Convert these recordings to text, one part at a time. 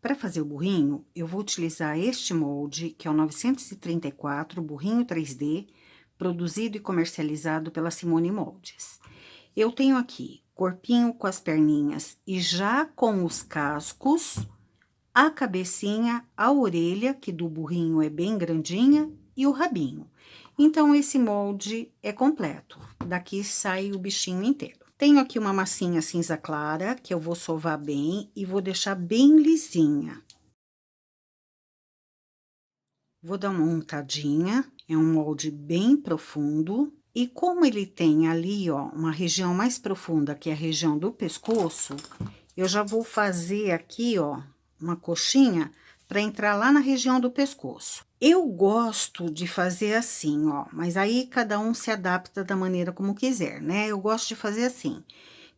Para fazer o burrinho, eu vou utilizar este molde, que é o 934 burrinho 3D, produzido e comercializado pela Simone Moldes. Eu tenho aqui corpinho com as perninhas e já com os cascos, a cabecinha, a orelha, que do burrinho é bem grandinha, e o rabinho. Então, esse molde é completo. Daqui sai o bichinho inteiro. Tenho aqui uma massinha cinza clara, que eu vou sovar bem e vou deixar bem lisinha. Vou dar uma untadinha, é um molde bem profundo. E como ele tem ali, ó, uma região mais profunda, que é a região do pescoço, eu já vou fazer aqui, ó, uma coxinha para entrar lá na região do pescoço. Eu gosto de fazer assim, ó, mas aí cada um se adapta da maneira como quiser, né? Eu gosto de fazer assim,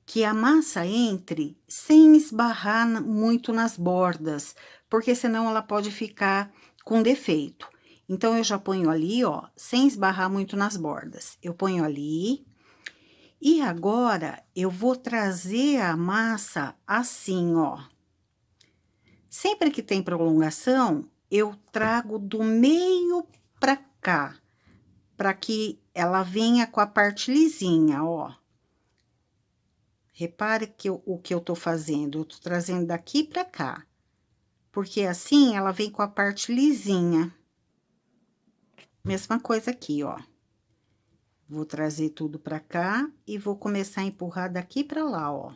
que a massa entre sem esbarrar muito nas bordas, porque senão ela pode ficar com defeito. Então, eu já ponho ali, ó, sem esbarrar muito nas bordas. Eu ponho ali. E agora, eu vou trazer a massa assim, ó. Sempre que tem prolongação, eu trago do meio pra cá, para que ela venha com a parte lisinha, ó. Repare que o que eu tô fazendo, eu tô trazendo daqui pra cá, porque assim ela vem com a parte lisinha. Mesma coisa aqui, ó. Vou trazer tudo pra cá e vou começar a empurrar daqui pra lá, ó.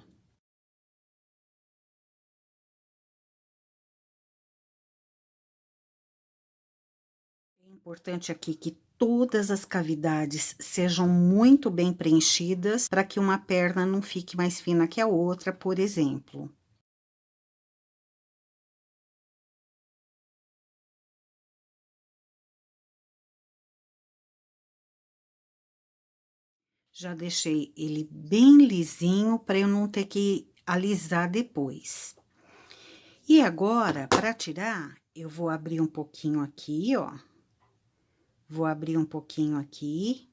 É importante aqui que todas as cavidades sejam muito bem preenchidas para que uma perna não fique mais fina que a outra, por exemplo. Já deixei ele bem lisinho para eu não ter que alisar depois. E agora, para tirar, eu vou abrir um pouquinho aqui, ó. Vou abrir um pouquinho aqui.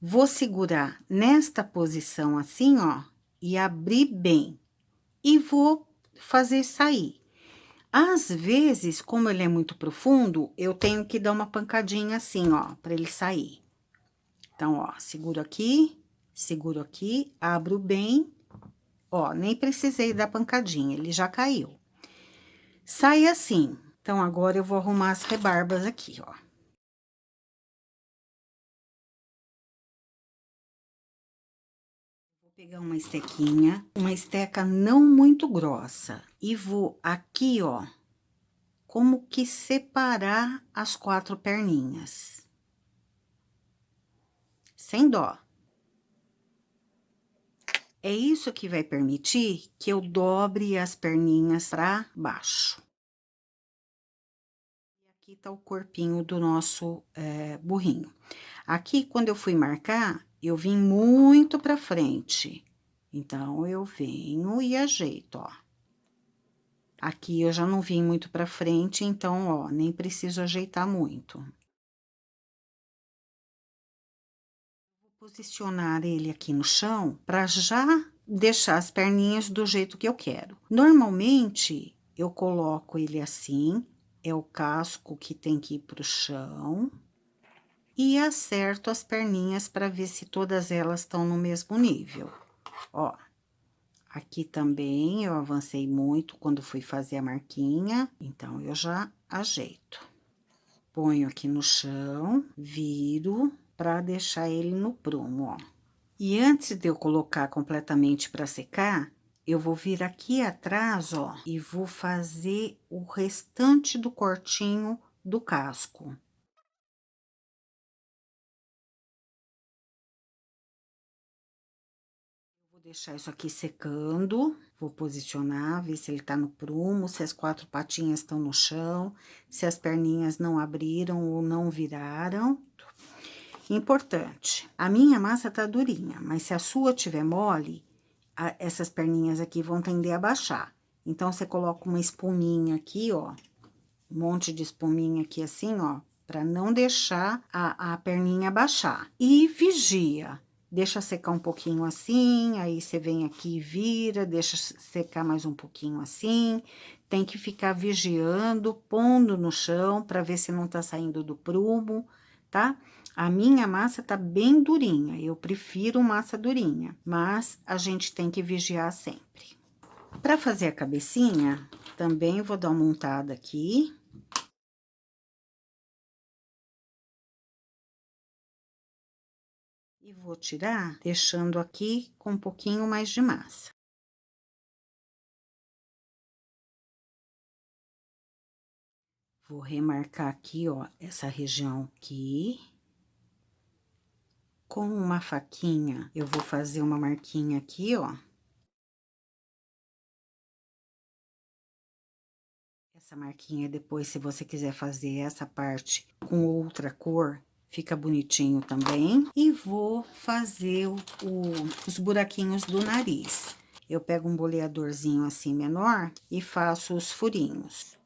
Vou segurar nesta posição assim, ó, e abrir bem. E vou fazer sair. Às vezes, como ele é muito profundo, eu tenho que dar uma pancadinha assim, ó, para ele sair. Então, ó, seguro aqui, abro bem. Ó, nem precisei dar pancadinha, ele já caiu. Sai assim. Então, agora eu vou arrumar as rebarbas aqui, ó. Vou pegar uma estequinha, uma esteca não muito grossa. E vou aqui, ó, como que separar as 4 perninhas. Sem dó. É isso que vai permitir que eu dobre as perninhas pra baixo. E aqui tá o corpinho do nosso burrinho. Aqui, quando eu fui marcar, eu vim muito pra frente. Então, eu venho e ajeito, ó. Aqui eu já não vim muito pra frente, então, ó, nem preciso ajeitar muito. Vou posicionar ele aqui no chão pra já deixar as perninhas do jeito que eu quero. Normalmente, eu coloco ele assim, é o casco que tem que ir pro chão. E acerto as perninhas para ver se todas elas estão no mesmo nível. Ó, aqui também eu avancei muito quando fui fazer a marquinha, então eu já ajeito. Ponho aqui no chão, viro para deixar ele no prumo, ó. E antes de eu colocar completamente para secar, eu vou vir aqui atrás, ó, e vou fazer o restante do cortinho do casco. Vou deixar isso aqui secando, vou posicionar, ver se ele tá no prumo, se as 4 patinhas estão no chão, se as perninhas não abriram ou não viraram. Importante, a minha massa tá durinha, mas se a sua tiver mole, essas perninhas aqui vão tender a baixar. Então, você coloca uma espuminha aqui, ó, um monte de espuminha aqui assim, ó, pra não deixar a perninha baixar. E vigia. deixa secar um pouquinho assim, aí você vem aqui e vira, deixa secar mais um pouquinho assim. Tem que ficar vigiando, pondo no chão, para ver se não tá saindo do prumo, tá? A minha massa tá bem durinha, eu prefiro massa durinha, mas a gente tem que vigiar sempre. Para fazer a cabecinha, também vou dar uma untada aqui. E vou tirar, deixando aqui com um pouquinho mais de massa. Vou remarcar aqui, ó, essa região aqui. Com uma faquinha, eu vou fazer uma marquinha aqui, ó. Essa marquinha depois, se você quiser fazer essa parte com outra cor, fica bonitinho também. E vou fazer os buraquinhos do nariz. Eu pego um boleadorzinho assim menor e faço os furinhos.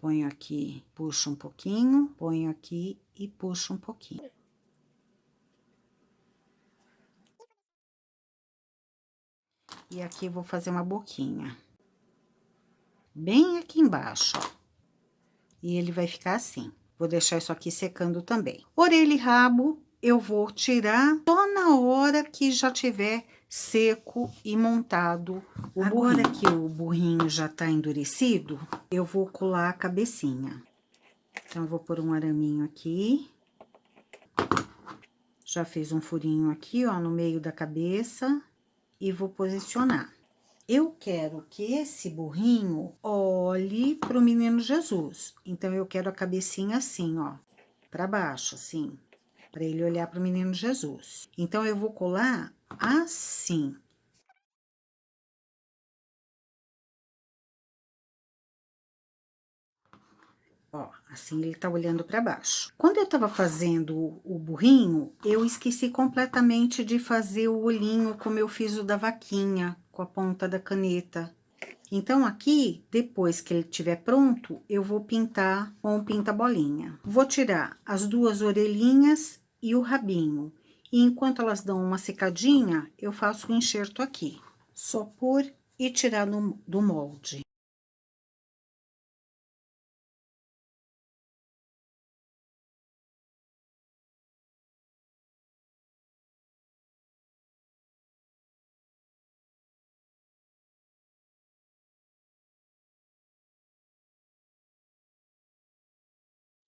Ponho aqui, puxo um pouquinho, ponho aqui e puxo um pouquinho. E aqui vou fazer uma boquinha. Bem aqui embaixo, ó. E ele vai ficar assim. Vou deixar isso aqui secando também. Orelha e rabo, eu vou tirar só na hora que já tiver seco e montado o burrinho. Agora que o burrinho já tá endurecido, eu vou colar a cabecinha. Então, eu vou pôr um araminho aqui. Já fiz um furinho aqui, ó, no meio da cabeça. E vou posicionar. Eu quero que esse burrinho olhe pro Menino Jesus. Então, eu quero a cabecinha assim, ó, pra baixo, assim, pra ele olhar pro Menino Jesus. Então, eu vou colar assim. Ó, assim ele tá olhando pra baixo. Quando eu tava fazendo o burrinho, eu esqueci completamente de fazer o olhinho como eu fiz o da vaquinha, com a ponta da caneta. Então, aqui, depois que ele estiver pronto, eu vou pintar com o pinta-bolinha. Vou tirar as duas orelhinhas e o rabinho. E enquanto elas dão uma secadinha, eu faço o enxerto aqui. Só pôr e tirar do molde.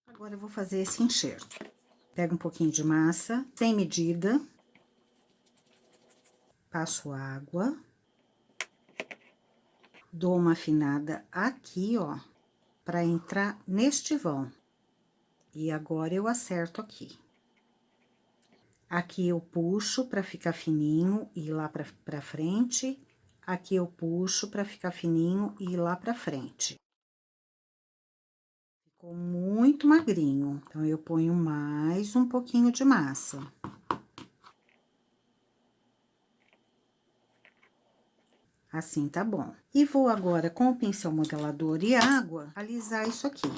Agora, eu vou fazer esse enxerto. Pego um pouquinho de massa, sem medida. Passo água. Dou uma afinada aqui, ó, pra entrar neste vão. E agora, eu acerto aqui. Aqui eu puxo pra ficar fininho e ir lá pra frente. Aqui eu puxo pra ficar fininho e ir lá pra frente. Ficou muito magrinho, então eu ponho mais um pouquinho de massa. Assim tá bom. E vou agora, com o pincel modelador e água, alisar isso aqui.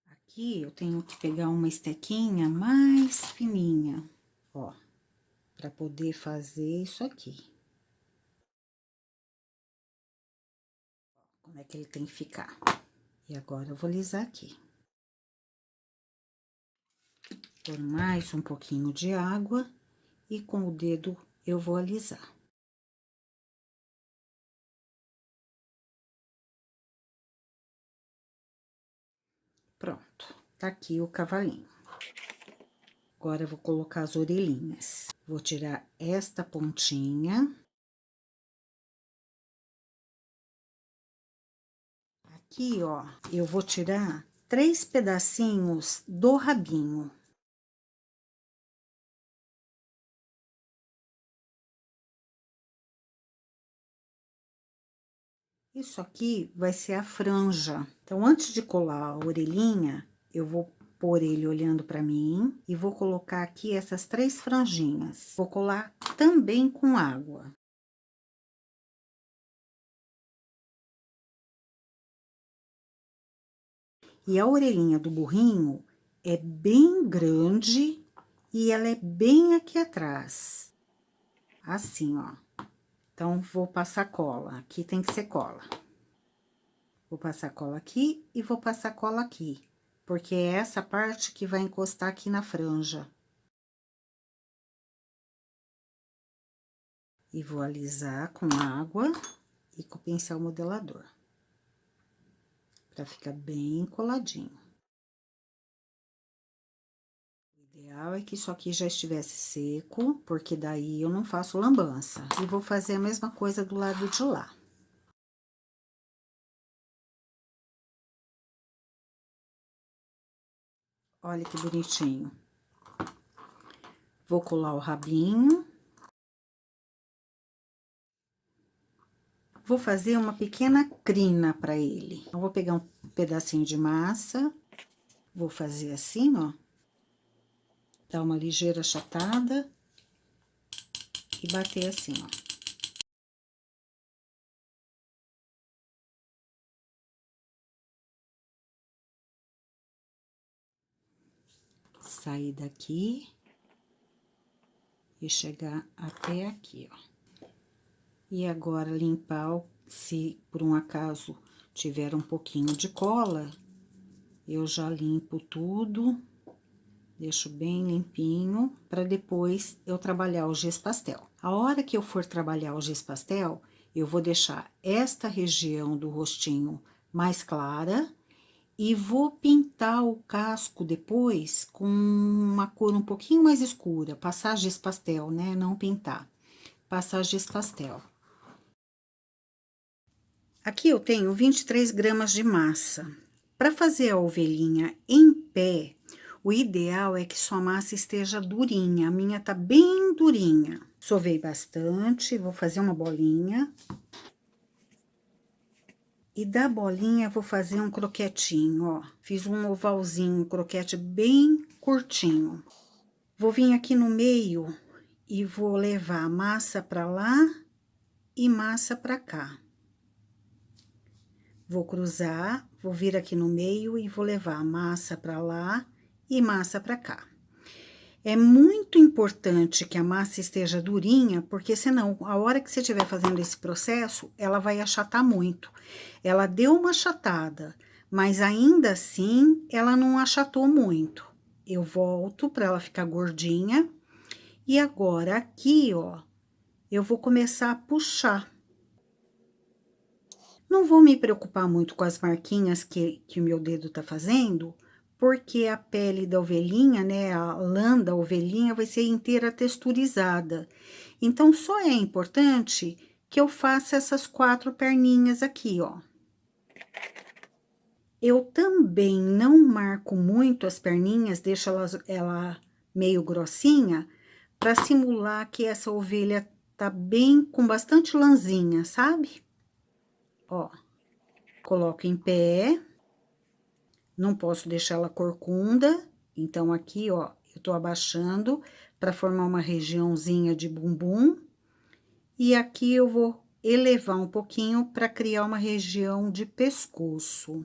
Aqui eu tenho que pegar uma estequinha mais fininha, ó, pra poder fazer isso aqui. Como é que ele tem que ficar. E agora eu vou alisar aqui. Por mais um pouquinho de água e com o dedo eu vou alisar. Pronto, tá aqui o cavalinho. Agora, eu vou colocar as orelhinhas. Vou tirar esta pontinha. Aqui, ó, eu vou tirar 3 pedacinhos do rabinho. Isso aqui vai ser a franja. Então, antes de colar a orelhinha, eu vou pôr ele olhando pra mim e vou colocar aqui essas 3 franjinhas. Vou colar também com água. E a orelhinha do burrinho é bem grande e ela é bem aqui atrás. Assim, ó. Então, vou passar cola. Aqui tem que ser cola. Vou passar cola aqui e vou passar cola aqui. Porque é essa parte que vai encostar aqui na franja. E vou alisar com água e com o pincel modelador. Pra ficar bem coladinho. O ideal é que isso aqui já estivesse seco, porque daí eu não faço lambança. E vou fazer a mesma coisa do lado de lá. Olha que bonitinho. Vou colar o rabinho. Vou fazer uma pequena crina para ele. Eu vou pegar um pedacinho de massa. Vou fazer assim, ó. Dar uma ligeira achatada. E bater assim, ó. Sair daqui. E chegar até aqui, ó. E agora, limpar, se por um acaso tiver um pouquinho de cola, eu já limpo tudo, deixo bem limpinho, para depois eu trabalhar o giz pastel. A hora que eu for trabalhar o giz pastel, eu vou deixar esta região do rostinho mais clara e vou pintar o casco depois com uma cor um pouquinho mais escura, passar giz pastel, né? Não pintar, passar giz pastel. Aqui eu tenho 23 gramas de massa. Para fazer a ovelhinha em pé, o ideal é que sua massa esteja durinha. A minha tá bem durinha. Sovei bastante, vou fazer uma bolinha. E da bolinha, vou fazer um croquetinho, ó. Fiz um ovalzinho, um croquete bem curtinho. Vou vir aqui no meio e vou levar massa pra lá e massa pra cá. Vou cruzar, vou vir aqui no meio e vou levar massa pra lá e massa pra cá. É muito importante que a massa esteja durinha, porque senão, a hora que você estiver fazendo esse processo, ela vai achatar muito. Ela deu uma achatada, mas ainda assim, ela não achatou muito. Eu volto pra ela ficar gordinha. E agora, aqui, ó, eu vou começar a puxar. Não vou me preocupar muito com as marquinhas que o meu dedo tá fazendo, porque a pele da ovelhinha, né, a lã da ovelhinha vai ser inteira texturizada. Então, só é importante que eu faça essas 4 perninhas aqui, ó. Eu também não marco muito as perninhas, deixo ela meio grossinha, para simular que essa ovelha tá bem com bastante lãzinha, sabe? Ó. Coloco em pé, não posso deixar ela corcunda, então aqui, ó, eu tô abaixando para formar uma regiãozinha de bumbum, e aqui eu vou elevar um pouquinho para criar uma região de pescoço.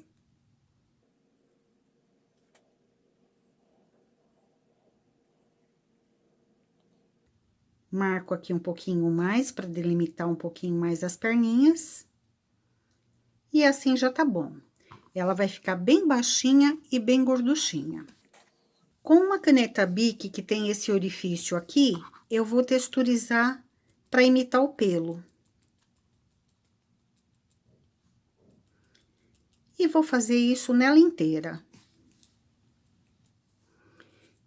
Marco aqui um pouquinho mais para delimitar um pouquinho mais as perninhas. E assim já tá bom. Ela vai ficar bem baixinha e bem gorduchinha. Com uma caneta Bic que tem esse orifício aqui, eu vou texturizar para imitar o pelo. E vou fazer isso nela inteira.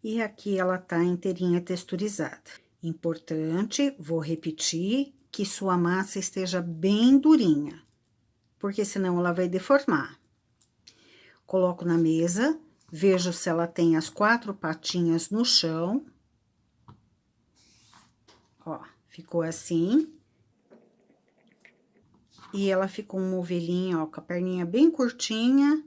E aqui ela tá inteirinha texturizada. Importante, vou repetir, que sua massa esteja bem durinha, porque senão ela vai deformar. Coloco na mesa, vejo se ela tem as 4 patinhas no chão. Ó, ficou assim. E ela ficou uma ovelhinha, ó, com a perninha bem curtinha.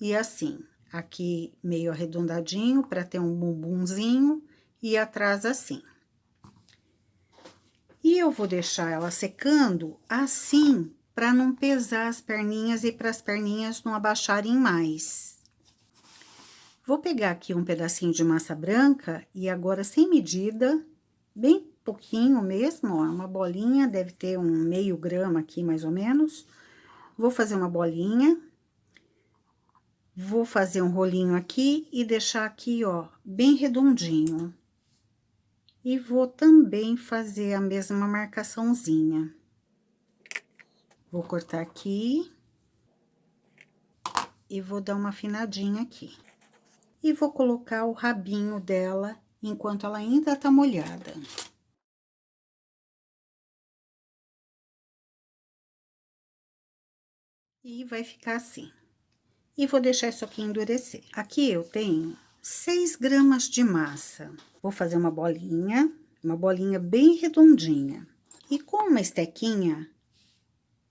E assim, aqui meio arredondadinho, para ter um bumbumzinho, e atrás assim. E eu vou deixar ela secando assim, para não pesar as perninhas e para as perninhas não abaixarem mais. Vou pegar aqui um pedacinho de massa branca e agora sem medida, bem pouquinho mesmo, ó, uma bolinha, deve ter um meio grama aqui mais ou menos. Vou fazer uma bolinha. Vou fazer um rolinho aqui e deixar aqui, ó, bem redondinho. E vou também fazer a mesma marcaçãozinha. Vou cortar aqui. E vou dar uma afinadinha aqui. E vou colocar o rabinho dela enquanto ela ainda tá molhada. E vai ficar assim. E vou deixar isso aqui endurecer. Aqui eu tenho 6 gramas de massa. Vou fazer uma bolinha bem redondinha. E com uma estequinha,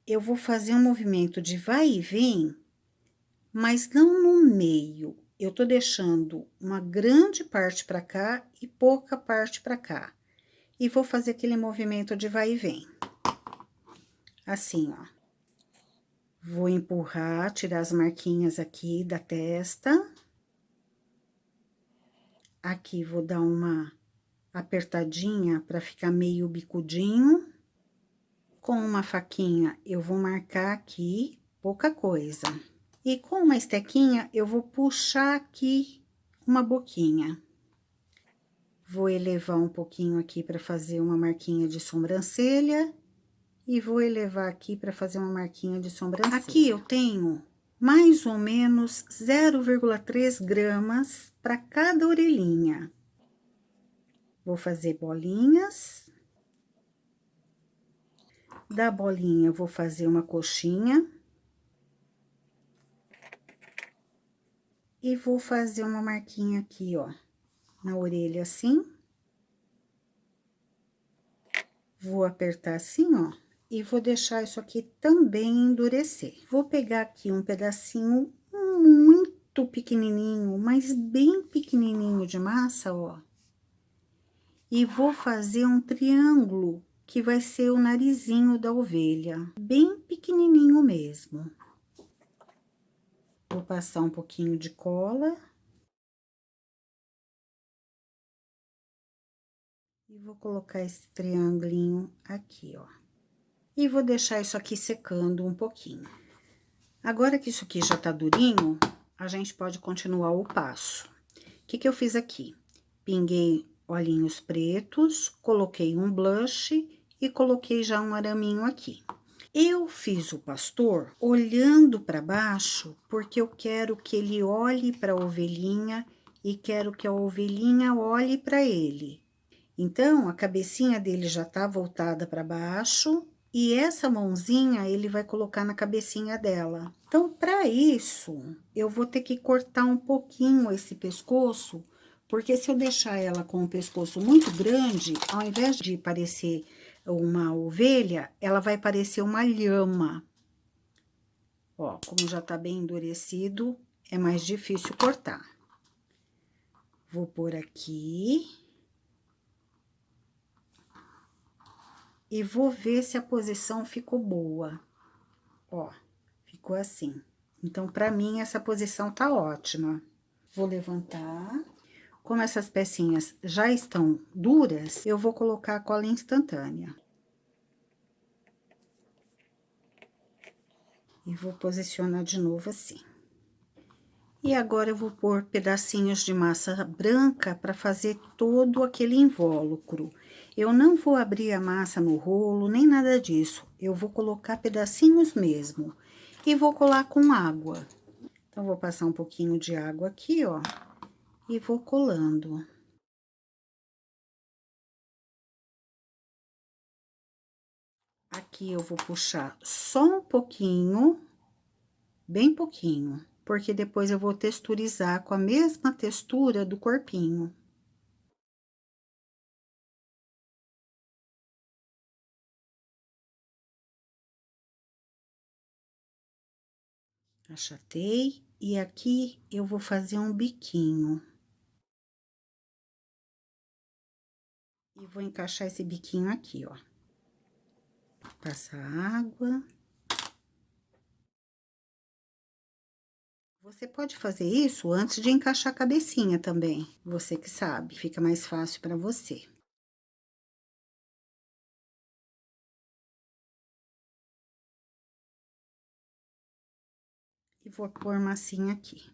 eu vou fazer um movimento de vai e vem, mas não no meio. Eu tô deixando uma grande parte para cá e pouca parte para cá. E vou fazer aquele movimento de vai e vem. Assim, ó. Vou empurrar, tirar as marquinhas aqui da testa. Aqui vou dar uma apertadinha para ficar meio bicudinho. Com uma faquinha, eu vou marcar aqui pouca coisa. E com uma estequinha, eu vou puxar aqui uma boquinha. Vou elevar um pouquinho aqui para fazer uma marquinha de sobrancelha. E vou elevar aqui para fazer uma marquinha de sobrancelha. Aqui eu tenho mais ou menos 0,3 gramas para cada orelhinha. Vou fazer bolinhas. Da bolinha, eu vou fazer uma coxinha. E vou fazer uma marquinha aqui, ó, na orelha assim. Vou apertar assim, ó, e vou deixar isso aqui também endurecer. Vou pegar aqui um pedacinho muito pequenininho, mas bem pequenininho de massa, ó. E vou fazer um triângulo, que vai ser o narizinho da ovelha, bem pequenininho mesmo. Vou passar um pouquinho de cola. E vou colocar esse triangulinho aqui, ó. E vou deixar isso aqui secando um pouquinho. Agora que isso aqui já tá durinho, a gente pode continuar o passo. O que que eu fiz aqui? Pinguei olhinhos pretos, coloquei um blush e coloquei já um araminho aqui. Eu fiz o pastor olhando para baixo, porque eu quero que ele olhe para a ovelhinha e quero que a ovelhinha olhe para ele. Então, a cabecinha dele já tá voltada para baixo e essa mãozinha ele vai colocar na cabecinha dela. Então, para isso, eu vou ter que cortar um pouquinho esse pescoço, porque se eu deixar ela com o pescoço muito grande, ao invés de parecer uma ovelha, ela vai parecer uma lhama. Ó, como já tá bem endurecido, é mais difícil cortar. Vou pôr aqui. E vou ver se a posição ficou boa. Ó, ficou assim. Então, pra mim, essa posição tá ótima. Vou levantar. Como essas pecinhas já estão duras, eu vou colocar a cola instantânea. E vou posicionar de novo assim. E agora, eu vou pôr pedacinhos de massa branca para fazer todo aquele invólucro. Eu não vou abrir a massa no rolo, nem nada disso. Eu vou colocar pedacinhos mesmo. E vou colar com água. Então, vou passar um pouquinho de água aqui, ó. E vou colando. Aqui eu vou puxar só um pouquinho, bem pouquinho. Porque depois eu vou texturizar com a mesma textura do corpinho. Achatei, e aqui eu vou fazer um biquinho. E vou encaixar esse biquinho aqui, ó. Passar água. Você pode fazer isso antes de encaixar a cabecinha também, você que sabe, fica mais fácil para você. E vou pôr massinha aqui.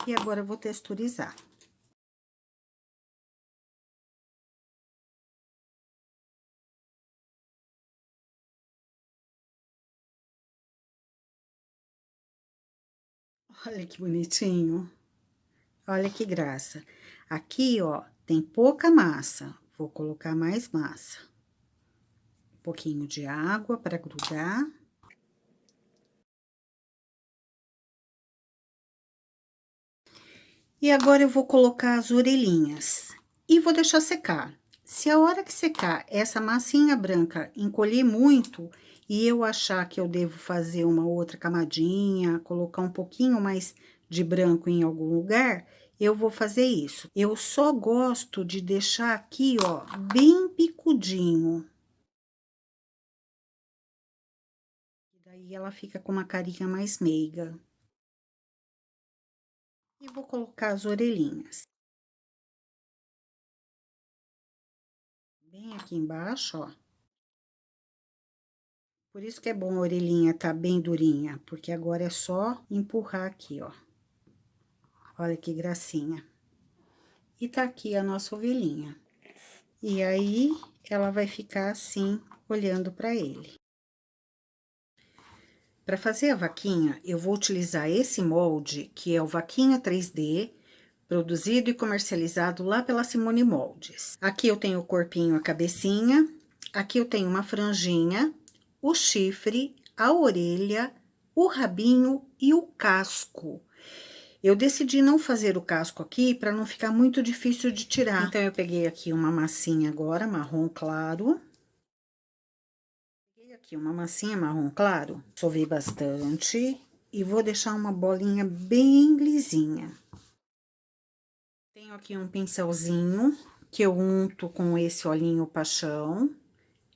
E agora eu vou texturizar. Olha que bonitinho. Olha que graça. Aqui, ó, tem pouca massa. Vou colocar mais massa. Um pouquinho de água para grudar. E agora eu vou colocar as orelhinhas. E vou deixar secar. Se a hora que secar essa massinha branca encolher muito e eu achar que eu devo fazer uma outra camadinha, colocar um pouquinho mais de branco em algum lugar, eu vou fazer isso. Eu só gosto de deixar aqui, ó, bem picudinho. Daí ela fica com uma carinha mais meiga. E vou colocar as orelhinhas. Bem aqui embaixo, ó. Por isso que é bom a orelhinha tá bem durinha, porque agora é só empurrar aqui, ó. Olha que gracinha. E tá aqui a nossa ovelhinha. E aí, ela vai ficar assim, olhando pra ele. Para fazer a vaquinha, eu vou utilizar esse molde, que é o Vaquinha 3D, produzido e comercializado lá pela Simone Moldes. Aqui eu tenho o corpinho, a cabecinha, aqui eu tenho uma franjinha, o chifre, a orelha, o rabinho e o casco. Eu decidi não fazer o casco aqui para não ficar muito difícil de tirar. Então, eu peguei aqui uma massinha agora, marrom claro. Peguei aqui uma massinha marrom claro, solvei bastante e vou deixar uma bolinha bem lisinha. Tenho aqui um pincelzinho que eu unto com esse olhinho paixão.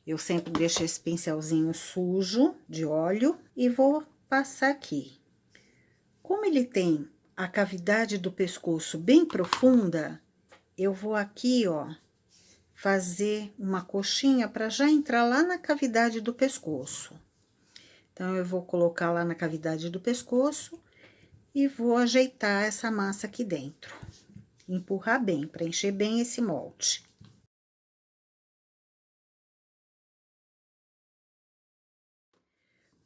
Eu sempre deixo esse pincelzinho sujo de óleo e vou passar aqui. Como ele tem a cavidade do pescoço bem profunda, eu vou aqui, ó, fazer uma coxinha para já entrar lá na cavidade do pescoço. Então, eu vou colocar lá na cavidade do pescoço e vou ajeitar essa massa aqui dentro. Empurrar bem, para encher bem esse molde.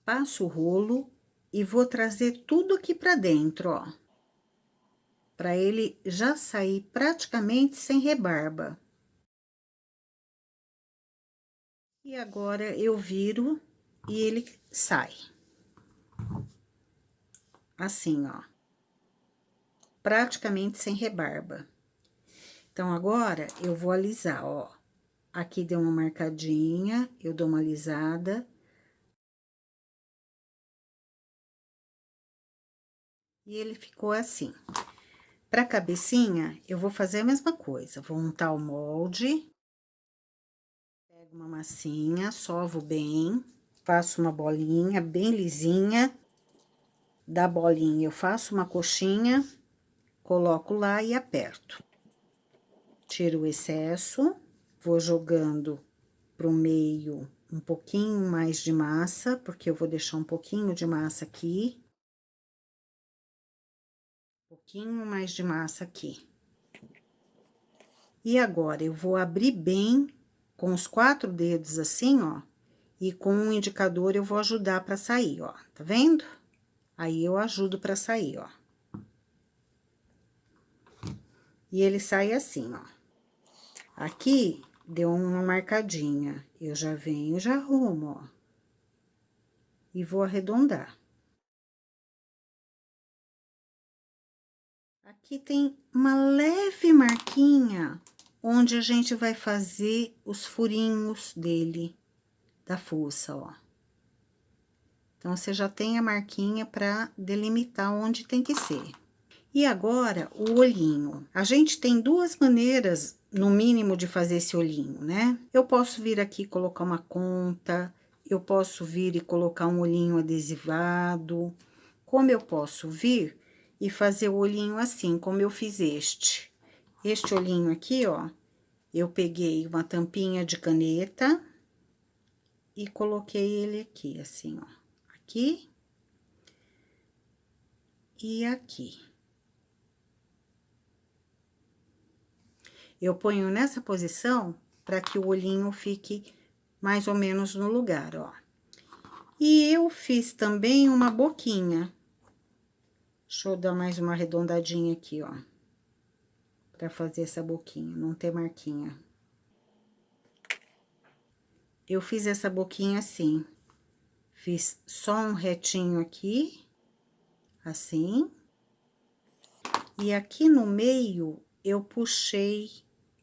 Passo o rolo e vou trazer tudo aqui pra dentro, ó. Pra ele já sair praticamente sem rebarba. E agora, eu viro e ele sai. Assim, ó. Praticamente sem rebarba. Então, agora, eu vou alisar, ó. Aqui deu uma marcadinha, eu dou uma alisada. E ele ficou assim. Pra cabecinha, eu vou fazer a mesma coisa. Vou untar o molde. Pego uma massinha, sovo bem. Faço uma bolinha bem lisinha. Da bolinha, eu faço uma coxinha. Coloco lá e aperto. Tiro o excesso. Vou jogando pro meio um pouquinho mais de massa, porque eu vou deixar um pouquinho de massa aqui. Um pouquinho mais de massa aqui. E agora, eu vou abrir bem com os 4 dedos assim, ó. E com o indicador eu vou ajudar pra sair, ó. Tá vendo? Aí, eu ajudo pra sair, ó. E ele sai assim, ó. Aqui, deu uma marcadinha. Eu já venho, já arrumo, ó. E vou arredondar. Aqui tem uma leve marquinha, onde a gente vai fazer os furinhos dele, da fuça, ó. Então, você já tem a marquinha pra delimitar onde tem que ser. E agora, o olhinho. A gente tem 2 maneiras no mínimo de fazer esse olhinho, né? Eu posso vir aqui e colocar uma conta, eu posso vir e colocar um olhinho adesivado. Como eu posso vir e fazer o olhinho assim, como eu fiz este. Este olhinho aqui, ó, eu peguei uma tampinha de caneta e coloquei ele aqui, assim, ó. Aqui e aqui. Eu ponho nessa posição para que o olhinho fique mais ou menos no lugar, ó. E eu fiz também uma boquinha. Deixa eu dar mais uma arredondadinha aqui, ó. Pra fazer essa boquinha, não ter marquinha. Eu fiz essa boquinha assim. Fiz só um retinho aqui, assim. E aqui no meio, eu puxei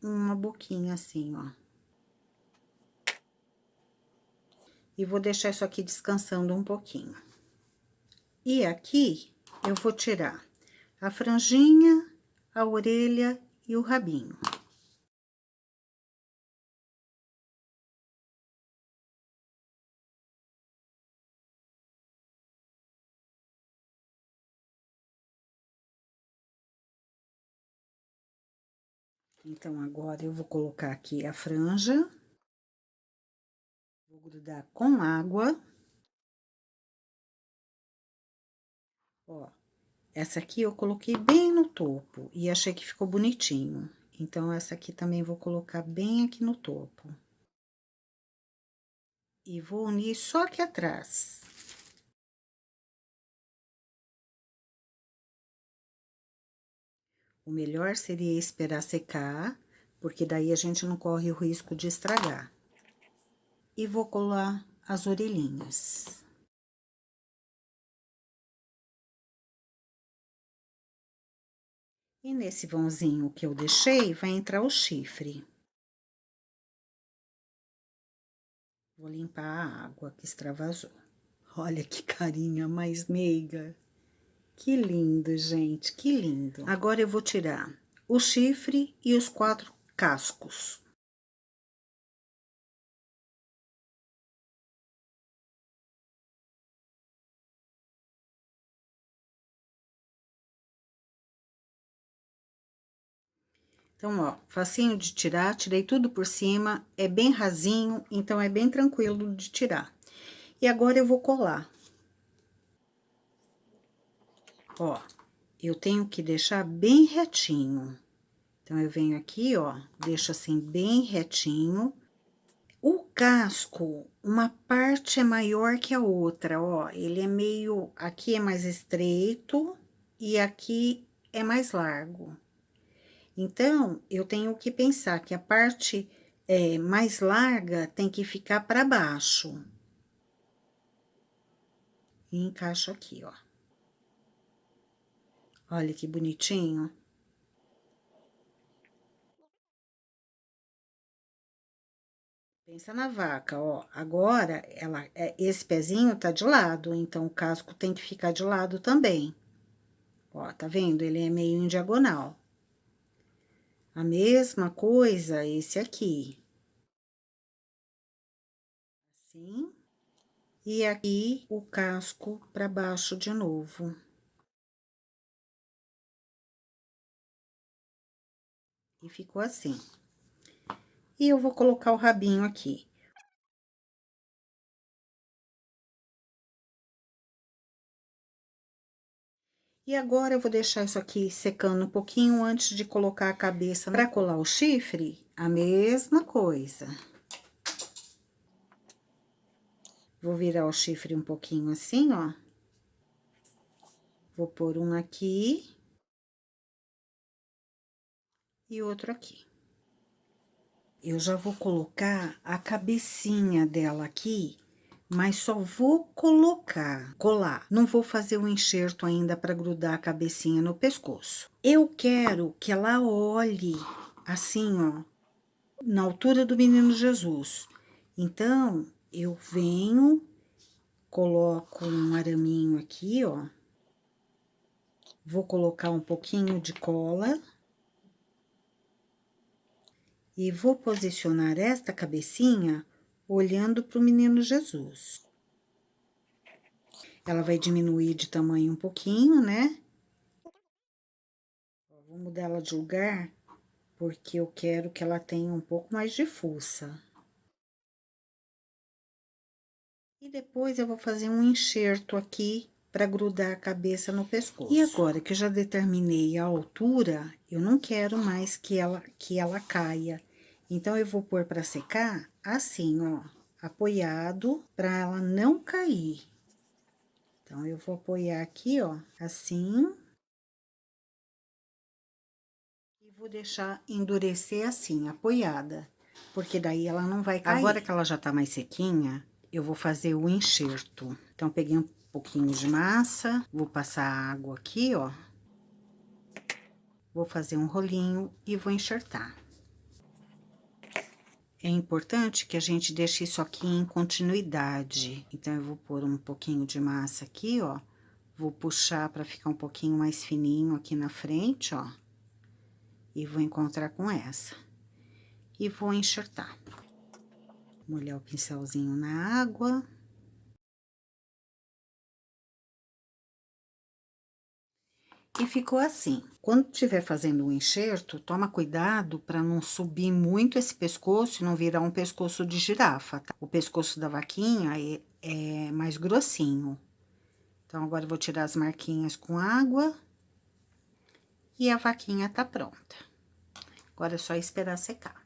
uma boquinha assim, ó. E vou deixar isso aqui descansando um pouquinho. E aqui, eu vou tirar a franjinha, a orelha e o rabinho. Então, agora eu vou colocar aqui a franja. Vou grudar com água. Ó, essa aqui eu coloquei bem no topo e achei que ficou bonitinho. Então, essa aqui também vou colocar bem aqui no topo. E vou unir só aqui atrás. O melhor seria esperar secar, porque daí a gente não corre o risco de estragar. E vou colar as orelhinhas. E nesse vãozinho que eu deixei, vai entrar o chifre. Vou limpar a água que extravasou. Olha que carinha mais meiga. Que lindo, gente, que lindo. Agora eu vou tirar o chifre e os 4 cascos. Então, ó, facinho de tirar, tirei tudo por cima, é bem rasinho, então é bem tranquilo de tirar. E agora eu vou colar. Ó, eu tenho que deixar bem retinho. Então, eu venho aqui, ó, deixo assim bem retinho. O casco, uma parte é maior que a outra, ó, ele é meio, aqui é mais estreito e aqui é mais largo. Então, eu tenho que pensar que a parte mais larga tem que ficar para baixo. E encaixo aqui, ó. Olha que bonitinho. Pensa na vaca, ó. Agora, esse pezinho tá de lado, então o casco tem que ficar de lado também. Ó, tá vendo? Ele é meio em diagonal. A mesma coisa esse aqui. Assim. E aqui o casco para baixo de novo. E ficou assim. E eu vou colocar o rabinho aqui. E agora, eu vou deixar isso aqui secando um pouquinho antes de colocar a cabeça. Para colar o chifre, a mesma coisa. Vou virar o chifre um pouquinho assim, ó. Vou pôr um aqui. E outro aqui. Eu já vou colocar a cabecinha dela aqui, mas só vou colocar, colar. Não vou fazer o enxerto ainda para grudar a cabecinha no pescoço. Eu quero que ela olhe assim, ó, na altura do menino Jesus. Então, eu venho, coloco um araminho aqui, ó. Vou colocar um pouquinho de cola. E vou posicionar esta cabecinha olhando para o Menino Jesus. Ela vai diminuir de tamanho um pouquinho, né? Vou mudar ela de lugar, porque eu quero que ela tenha um pouco mais de fuça. E depois eu vou fazer um enxerto aqui para grudar a cabeça no pescoço. E agora que eu já determinei a altura, eu não quero mais que ela caia. Então, eu vou pôr para secar assim, ó, apoiado, para ela não cair. Então, eu vou apoiar aqui, ó, assim. E vou deixar endurecer assim, apoiada, porque daí ela não vai cair. Agora que ela já tá mais sequinha, eu vou fazer o enxerto. Então, peguei um pouquinho de massa, vou passar água aqui, ó. Vou fazer um rolinho e vou enxertar. É importante que a gente deixe isso aqui em continuidade. Então, eu vou pôr um pouquinho de massa aqui, ó. Vou puxar para ficar um pouquinho mais fininho aqui na frente, ó. E vou encontrar com essa. E vou enxertar. Molhar o pincelzinho na água. E ficou assim. Quando estiver fazendo o enxerto, toma cuidado para não subir muito esse pescoço e não virar um pescoço de girafa, tá? O pescoço da vaquinha é mais grossinho. Então, agora eu vou tirar as marquinhas com água. E a vaquinha tá pronta. Agora é só esperar secar.